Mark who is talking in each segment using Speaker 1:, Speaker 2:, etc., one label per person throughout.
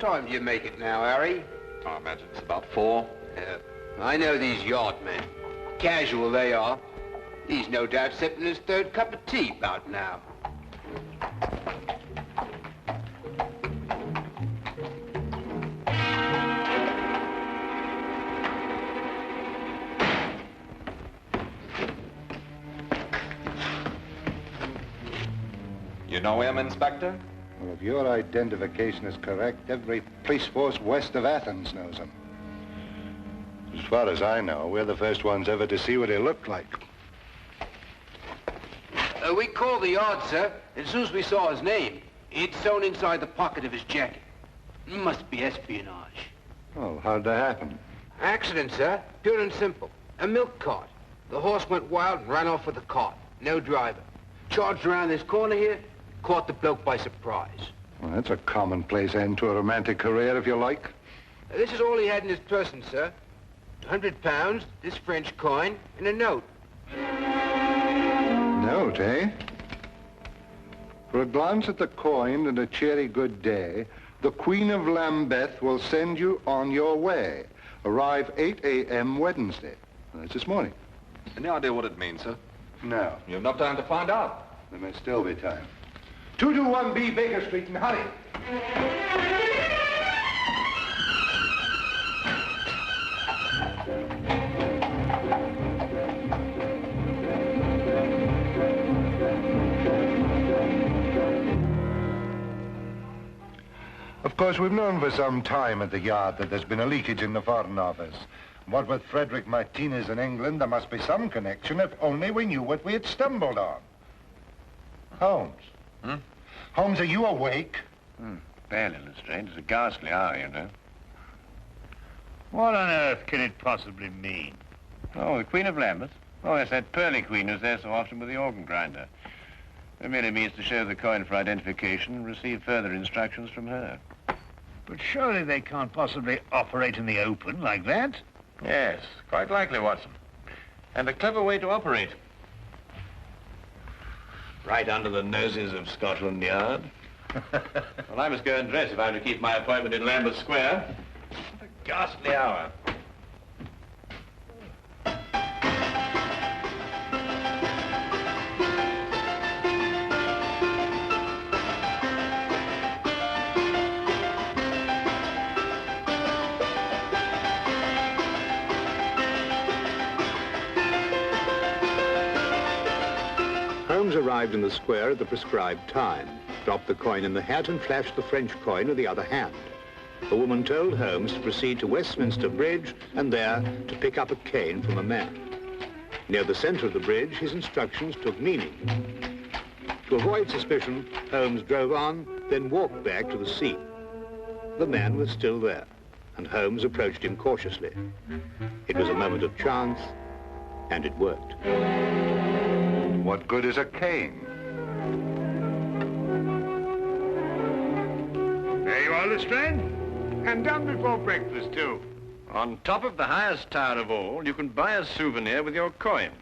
Speaker 1: time do you make it now, Harry?
Speaker 2: I imagine it's about 4.
Speaker 1: I know these yard men. Casual they are. He's no doubt sipping his 3rd cup of tea about now.
Speaker 2: You know him, Inspector?
Speaker 3: Well, if your identification is correct, every police force west of Athens knows him. As far as I know, we're the first ones ever to see what he looked like.
Speaker 1: We called the yard, sir. As soon as we saw his name, he'd sewn inside the pocket of his jacket. Must be espionage.
Speaker 3: Well, how'd that happen?
Speaker 1: Accident, sir. Pure and simple. A milk cart. The horse went wild and ran off with the cart. No driver. Charged around this corner here, caught the bloke by surprise.
Speaker 3: Well, that's a commonplace end to a romantic career, if you like.
Speaker 1: This is all he had in his person, sir. £100, this French coin, and a note.
Speaker 3: Note, eh? For a glance at the coin and a cheery good day, the Queen of Lambeth will send you on your way. Arrive 8 a.m. Wednesday. That's this morning.
Speaker 2: Any idea what it means, sir?
Speaker 3: No.
Speaker 2: You have enough time to find out.
Speaker 3: There may still be time. 221B Baker Street and hurry. Of course, we've known for some time at the Yard that there's been a leakage in the Foreign Office. What with Frederick Martinez in England, there must be some connection, if only we knew what we had stumbled on. Holmes.
Speaker 4: Hmm?
Speaker 3: Holmes, are you awake?
Speaker 4: Barely, Lestrade. It's a ghastly hour, you know. What on earth can it possibly mean? Oh, the Queen of Lambeth? Oh, yes, that pearly queen who's there so often with the organ grinder. It merely means to show the coin for identification and receive further instructions from her.
Speaker 5: But surely they can't possibly operate in the open like that?
Speaker 4: Yes, quite likely, Watson. And a clever way to operate. Right under the noses of Scotland Yard. Well, I must go and dress if I'm to keep my appointment in Lambeth Square. What a ghastly hour.
Speaker 6: Holmes arrived in the square at the prescribed time, dropped the coin in the hat and flashed the French coin with the other hand. The woman told Holmes to proceed to Westminster Bridge and there to pick up a cane from a man. Near the center of the bridge, his instructions took meaning. To avoid suspicion, Holmes drove on, then walked back to the scene. The man was still there, and Holmes approached him cautiously. It was a moment of chance, and it worked.
Speaker 3: What good is a cane?
Speaker 5: There you are, Lestrade. And done before breakfast, too.
Speaker 4: On top of the highest tower of all, you can buy a souvenir with your coin.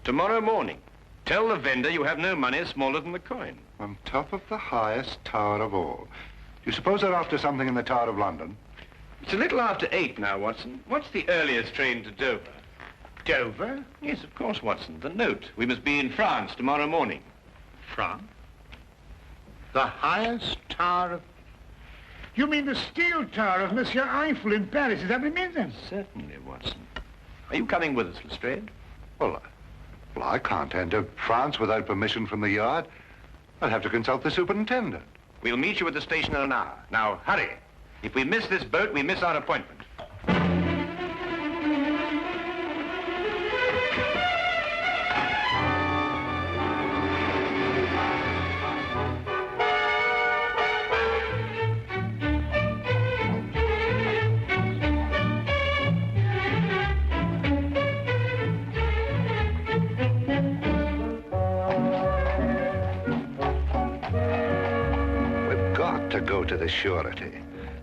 Speaker 4: Tomorrow morning, tell the vendor you have no money smaller than the coin.
Speaker 3: On top of the highest tower of all. You suppose they're after something in the Tower of London?
Speaker 4: It's a little after 8 now, Watson. What's the earliest train to Dover?
Speaker 5: Dover?
Speaker 4: Yes, of course, Watson. The note. We must be in France tomorrow morning.
Speaker 5: France? The highest tower of... You mean the steel tower of Monsieur Eiffel in Paris? Is that what it means, then?
Speaker 4: Certainly, Watson. Are you coming with us, Lestrade?
Speaker 3: Well, I can't enter France without permission from the Yard. I'll have to consult the superintendent.
Speaker 4: We'll meet you at the station in an hour. Now, hurry. If we miss this boat, we miss our appointment.
Speaker 3: To the surety.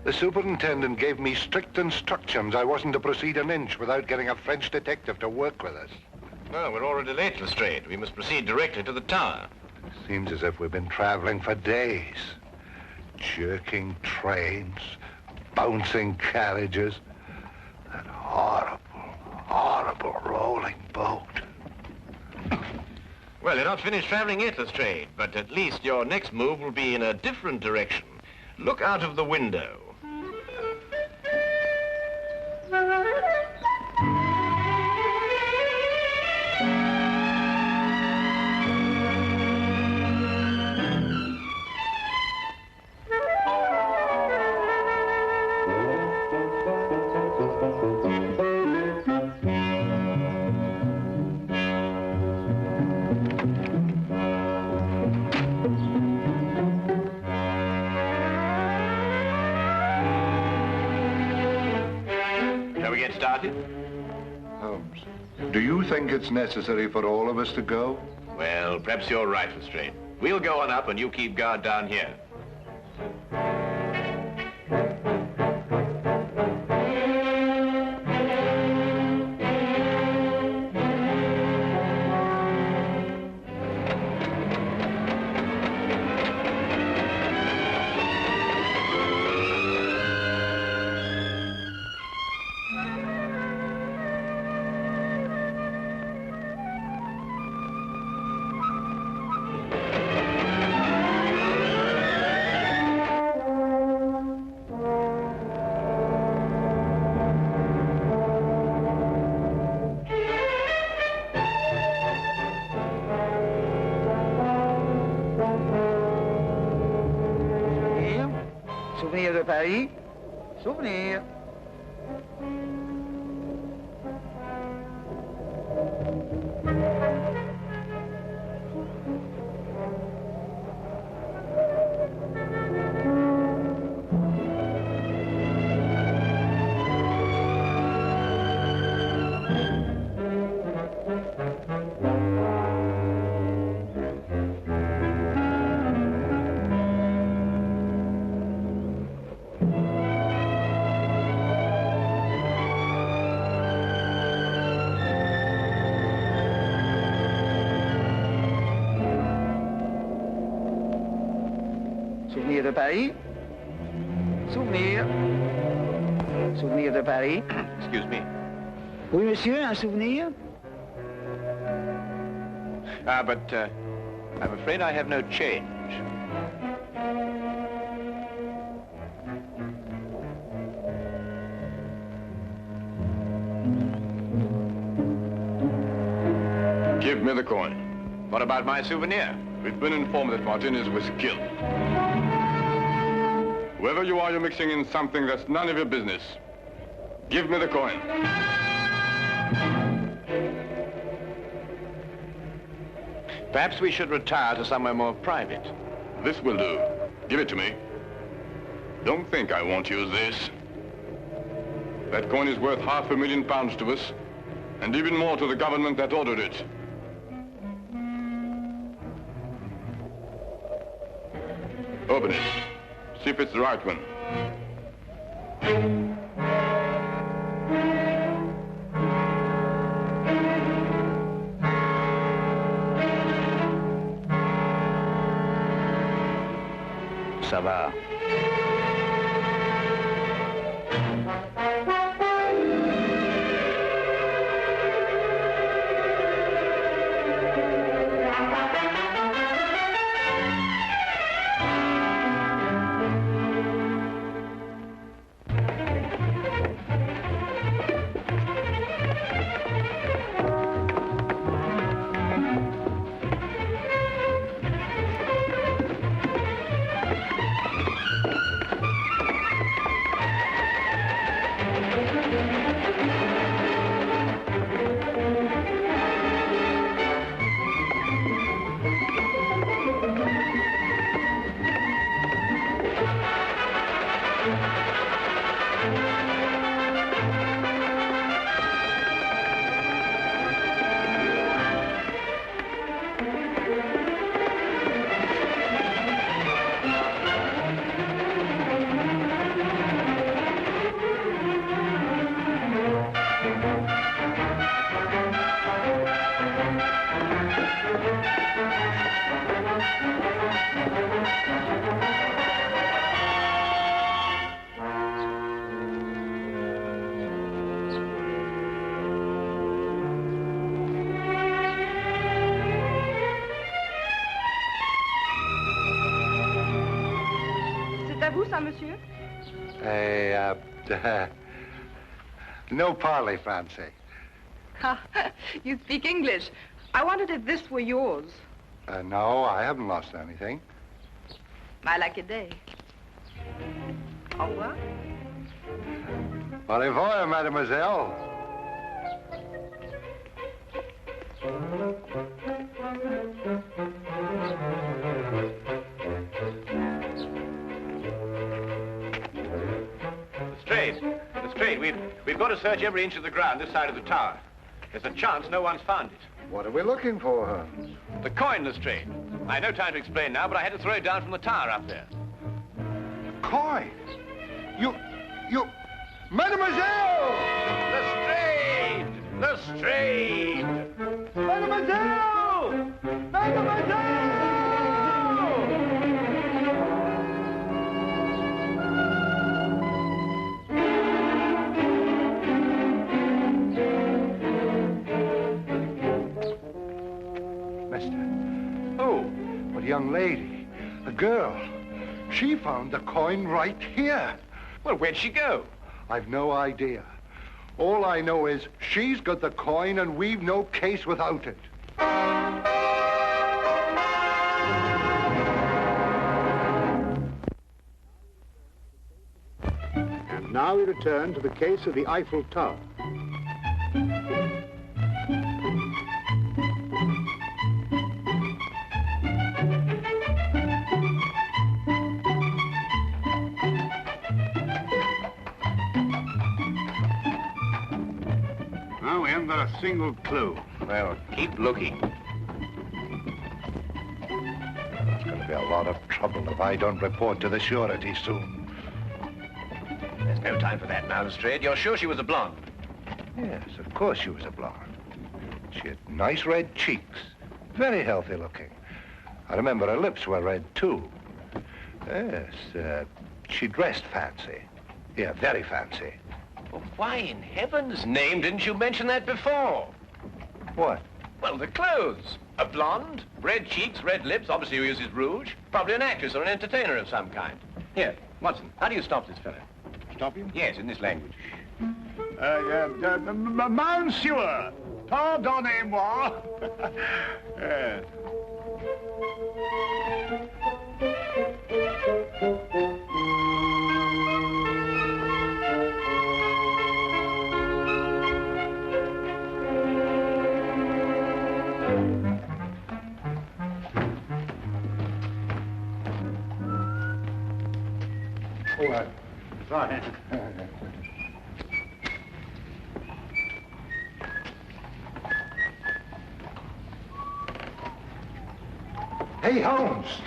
Speaker 3: The superintendent gave me strict instructions. I wasn't to proceed an inch without getting a French detective to work with us.
Speaker 4: No, we're already late, Lestrade. We must proceed directly to the tower.
Speaker 3: Seems as if we've been traveling for days. Jerking trains, bouncing carriages. That horrible, horrible rolling boat.
Speaker 4: Well, you're not finished traveling yet, Lestrade, but at least your next move will be in a different direction. Look out of the window.
Speaker 3: Holmes, do you think it's necessary for all of us to go?
Speaker 4: Well, perhaps you're right, Lestrade. We'll go on up and you keep guard down here.
Speaker 7: Souvenir de Paris. Souvenir. Souvenir de Paris. Souvenir. Souvenir de Paris.
Speaker 4: Excuse me.
Speaker 7: Oui, monsieur, un souvenir?
Speaker 4: But I'm afraid I have no change.
Speaker 8: Give me the coin.
Speaker 4: What about my souvenir?
Speaker 8: We've been informed that Martinez was killed. Whoever you are, you're mixing in something that's none of your business. Give me the coin.
Speaker 4: Perhaps we should retire to somewhere more private.
Speaker 8: This will do. Give it to me. Don't think I won't use this. That coin is worth £500,000 to us, and even more to the government that ordered it. Open it. See if it's the right one.
Speaker 4: Ça va.
Speaker 9: ça, monsieur?
Speaker 3: No parley, Fancy.
Speaker 9: Ha, you speak English. I wondered if this were yours.
Speaker 3: No, I haven't lost anything.
Speaker 9: My lucky day. Au revoir.
Speaker 3: Au revoir, mademoiselle.
Speaker 4: Lestrade, we've got to search every inch of the ground this side of the tower. There's a chance no one's found it.
Speaker 3: What are we looking for, Holmes?
Speaker 4: The coin, Lestrade. I have no time to explain now, but I had to throw it down from the tower up there.
Speaker 3: Coin? You... Mademoiselle!
Speaker 4: Lestrade! Lestrade!
Speaker 3: Mademoiselle! Mademoiselle! A young lady, a girl. She found the coin right here.
Speaker 4: Well, where'd she go?
Speaker 3: I've no idea. All I know is she's got the coin and we've no case without it.
Speaker 6: And now we return to the case of the Eiffel Tower.
Speaker 5: We haven't got a single clue.
Speaker 4: Well, keep looking.
Speaker 3: It's going to be a lot of trouble if I don't report to the surety soon.
Speaker 4: There's no time for that now, Lestrade. You're sure she was a blonde?
Speaker 3: Yes, of course she was a blonde. She had nice red cheeks, very healthy looking. I remember her lips were red, too. Yes, she dressed fancy. Yeah, very fancy.
Speaker 4: Well, why in heaven's name didn't you mention that before?
Speaker 3: What?
Speaker 4: Well, the clothes. A blonde, red cheeks, red lips, obviously who uses rouge. Probably an actress or an entertainer of some kind. Here, Watson, how do you stop this fellow?
Speaker 5: Stop him?
Speaker 4: Yes, in this language.
Speaker 5: Monsieur, pardonnez-moi. Yes.
Speaker 3: Right. Hey, Holmes.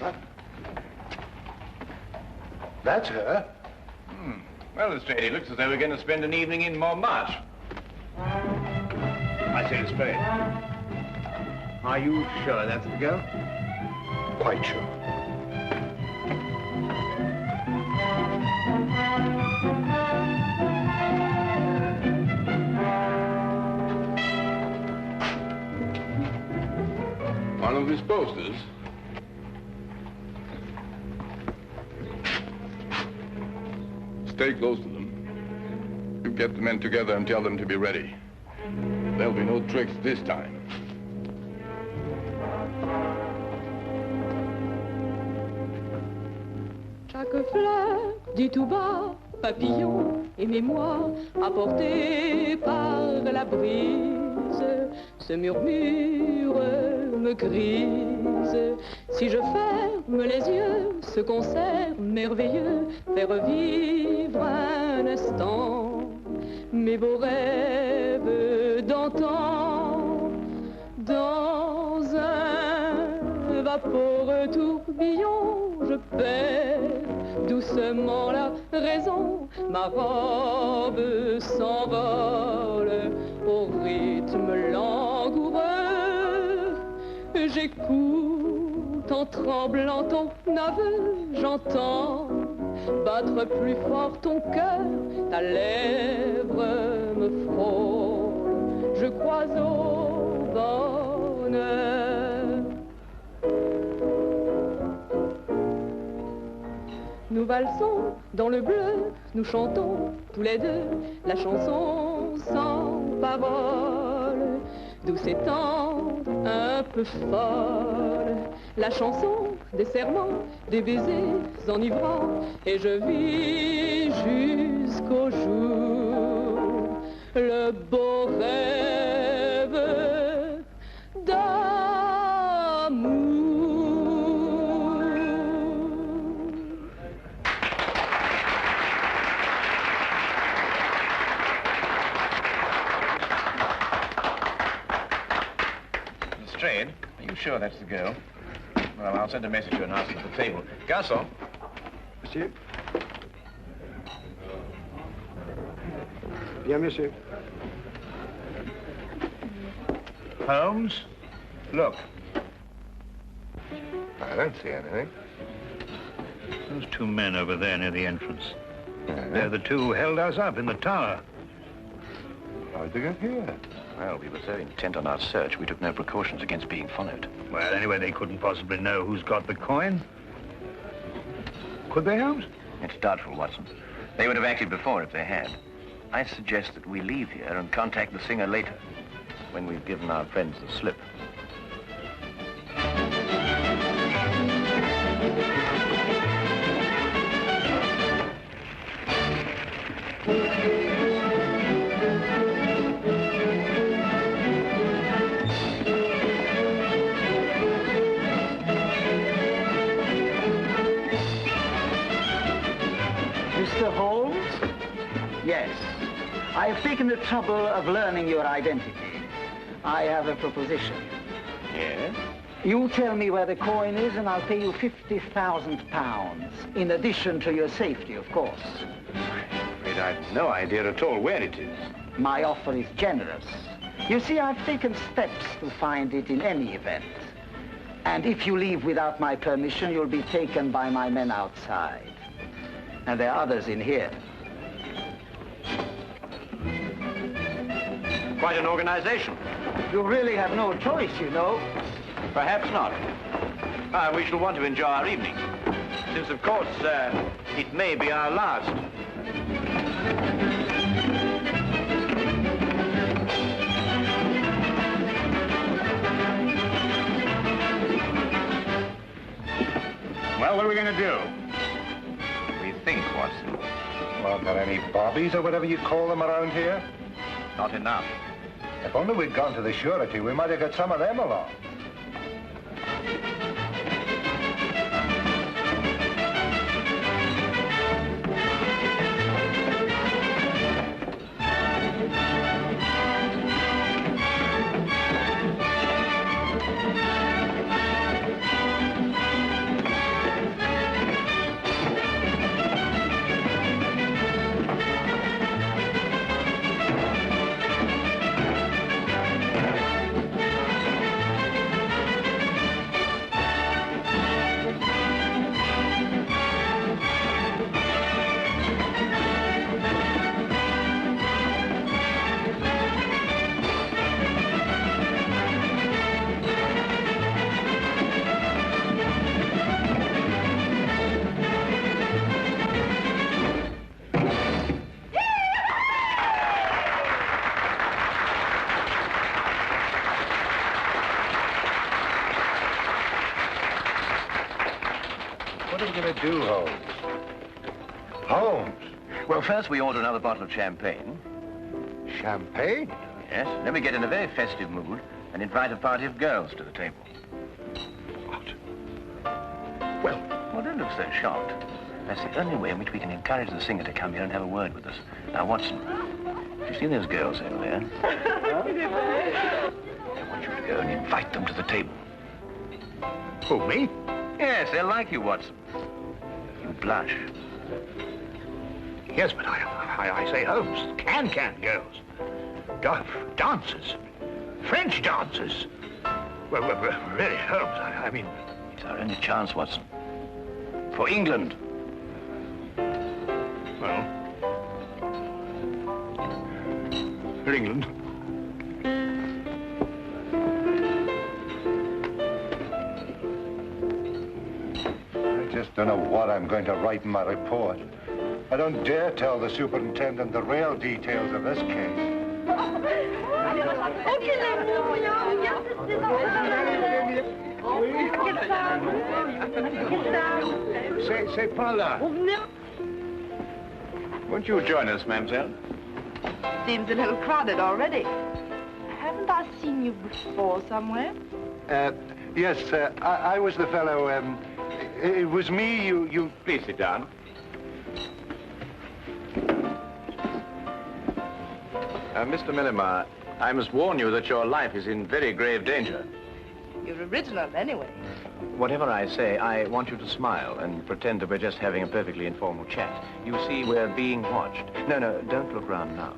Speaker 3: What? That's her.
Speaker 4: Well, Lestrade, it looks as though we're going to spend an evening in Montmartre. I say, Lestrade, are you sure that's the girl?
Speaker 3: Quite sure.
Speaker 8: One of his posters. Stay close to them. You get the men together and tell them to be ready. There'll be no tricks this time.
Speaker 10: Chaque fleur dit tout bas, papillon, aimez-moi, apporté par la brise, ce murmure me grise. Si je ferme les yeux, ce concert merveilleux fait revivre un instant mes beaux rêves d'antan. Dans un vaporeux tourbillon, je perds doucement la raison. Ma robe s'envole au rythme langoureux. J'écoute en tremblant ton aveu, j'entends battre plus fort ton cœur, ta lèvre me frôle, je crois au bonheur. Nous valsons dans le bleu, nous chantons tous les deux la chanson sans parole, douce et tendre, un peu folle, la chanson des serments, des baisers enivrants, et je vis jusqu'au jour le beau rêve d'amour.
Speaker 4: Lestrade, are you sure that's the girl? Well, I'll send a message to her and ask her at the table. Garçon.
Speaker 11: Monsieur. Bien, monsieur.
Speaker 5: Holmes, look.
Speaker 3: I don't see anything.
Speaker 5: Those two men over there near the entrance. They're the two who held us up in the tower.
Speaker 3: How'd they get here?
Speaker 4: Well, we were so intent on our search, we took no precautions against being followed.
Speaker 5: Well, anyway, they couldn't possibly know who's got the coin. Could they, Holmes?
Speaker 4: It's doubtful, Watson. They would have acted before if they had. I suggest that we leave here and contact the singer later, when we've given our friends the slip.
Speaker 7: Mr. Holmes? Yes. I have taken the trouble of learning your identity. I have a proposition.
Speaker 4: Yes?
Speaker 7: You tell me where the coin is and I'll pay you £50,000. In addition to your safety, of course.
Speaker 4: I'm afraid I've no idea at all where it is.
Speaker 7: My offer is generous. You see, I've taken steps to find it in any event. And if you leave without my permission, you'll be taken by my men outside. And there are others in here.
Speaker 4: Quite an organization.
Speaker 7: You really have no choice, you know.
Speaker 4: Perhaps not. We shall want to enjoy our evening, since, of course, it may be our last.
Speaker 5: Well, what are we going to do?
Speaker 4: We think, Watson.
Speaker 3: Well, are there any bobbies or whatever you call them around here?
Speaker 4: Not enough.
Speaker 3: If only we'd gone to the surety, we might have got some of them along. What are we going to do, Holmes? Holmes?
Speaker 4: Well, first we order another bottle of champagne.
Speaker 3: Champagne?
Speaker 4: Yes. Then we get in a very festive mood and invite a party of girls to the table.
Speaker 3: What?
Speaker 4: Well, don't look so shocked. That's the only way in which we can encourage the singer to come here and have a word with us. Now, Watson, you see those girls over there? I want you to go and invite them to the table.
Speaker 5: Who, me?
Speaker 4: Yes, they'll like you, Watson. You blush.
Speaker 5: Yes, but I say, Holmes, can girls. Dancers. French dancers. Well, really, Holmes, I mean...
Speaker 4: It's our only chance, Watson. For England.
Speaker 5: Well... For England.
Speaker 3: I just don't know what I'm going to write in my report. I don't dare tell the superintendent the real details of this case.
Speaker 5: C'est pas là.
Speaker 4: Won't you join us, mademoiselle?
Speaker 9: Seems a little crowded already. Haven't I seen you before somewhere?
Speaker 3: Yes, I was the fellow, it was me you...
Speaker 4: Please sit down. Mr. Millimar, I must warn you that your life is in very grave danger.
Speaker 9: You're original anyway.
Speaker 4: Whatever I say, I want you to smile and pretend that we're just having a perfectly informal chat. You see, we're being watched. No, don't look round now.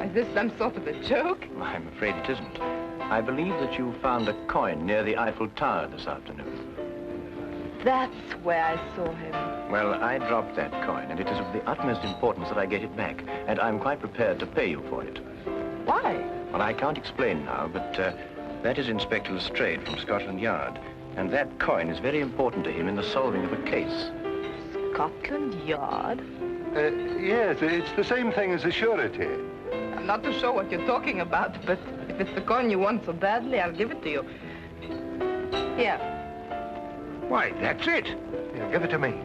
Speaker 9: Is this some sort of a joke?
Speaker 4: I'm afraid it isn't. I believe that you found a coin near the Eiffel Tower this afternoon.
Speaker 9: That's where I saw him.
Speaker 4: Well, I dropped that coin, and it is of the utmost importance that I get it back, and I'm quite prepared to pay you for it.
Speaker 9: Why?
Speaker 4: Well, I can't explain now, but that is Inspector Lestrade from Scotland Yard, and that coin is very important to him in the solving of a case.
Speaker 9: Scotland Yard?
Speaker 3: Yes, it's the same thing as a surety.
Speaker 9: I'm not too sure what you're talking about, but if it's the coin you want so badly, I'll give it to you. Here.
Speaker 5: Why, that's it.
Speaker 3: Yeah, give it to me.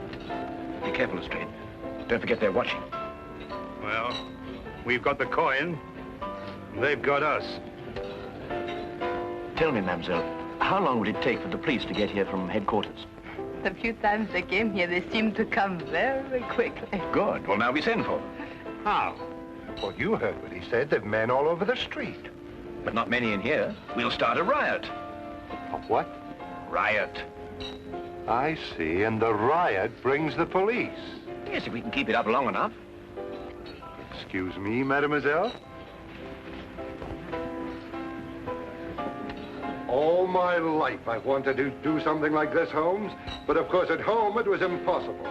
Speaker 4: Be careful, Lestrade. Don't forget they're watching.
Speaker 5: Well, we've got the coin. They've got us.
Speaker 4: Tell me, mademoiselle, how long would it take for the police to get here from headquarters?
Speaker 9: The few times they came here, they seemed to come very quickly.
Speaker 4: Good. Well, now we send for them.
Speaker 5: How?
Speaker 3: Well, you heard what he said. There's men all over the street.
Speaker 4: But not many in here. We'll start a riot.
Speaker 3: A what?
Speaker 4: Riot.
Speaker 3: I see, and the riot brings the police.
Speaker 4: Yes, if we can keep it up long enough.
Speaker 3: Excuse me, mademoiselle? All my life I've wanted to do something like this, Holmes, but of course at home it was impossible.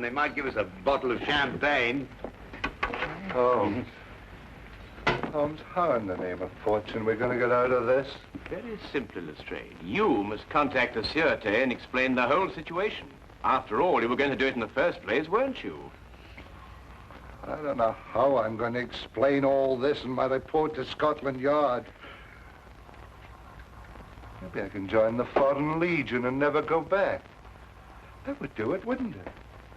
Speaker 5: They might give us a bottle of champagne.
Speaker 3: Holmes. Holmes, how in the name of fortune we're going to get out of this?
Speaker 4: Very simply, Lestrade. You must contact the Sûreté and explain the whole situation. After all, you were going to do it in the first place, weren't you?
Speaker 3: I don't know how I'm going to explain all this in my report to Scotland Yard. Maybe I can join the Foreign Legion and never go back. That would do it, wouldn't it?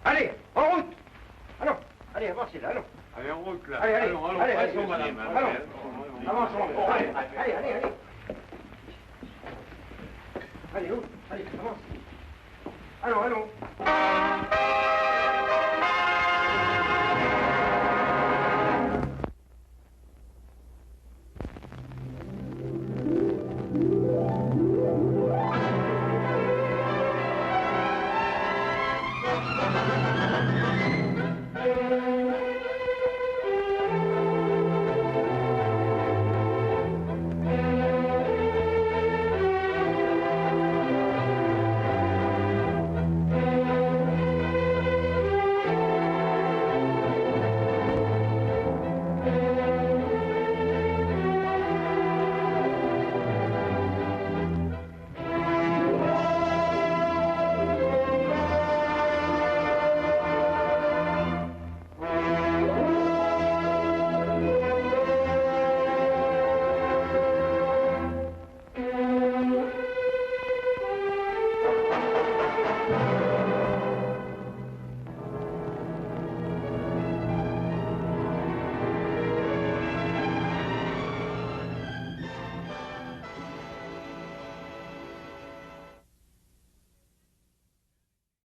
Speaker 5: Allez, en route! Allons, allez, avancez là, allons. Allez, en route là. Allez, allons, madame. Allons, avançons. Allez. Allez, où? Allez, avance. Allons.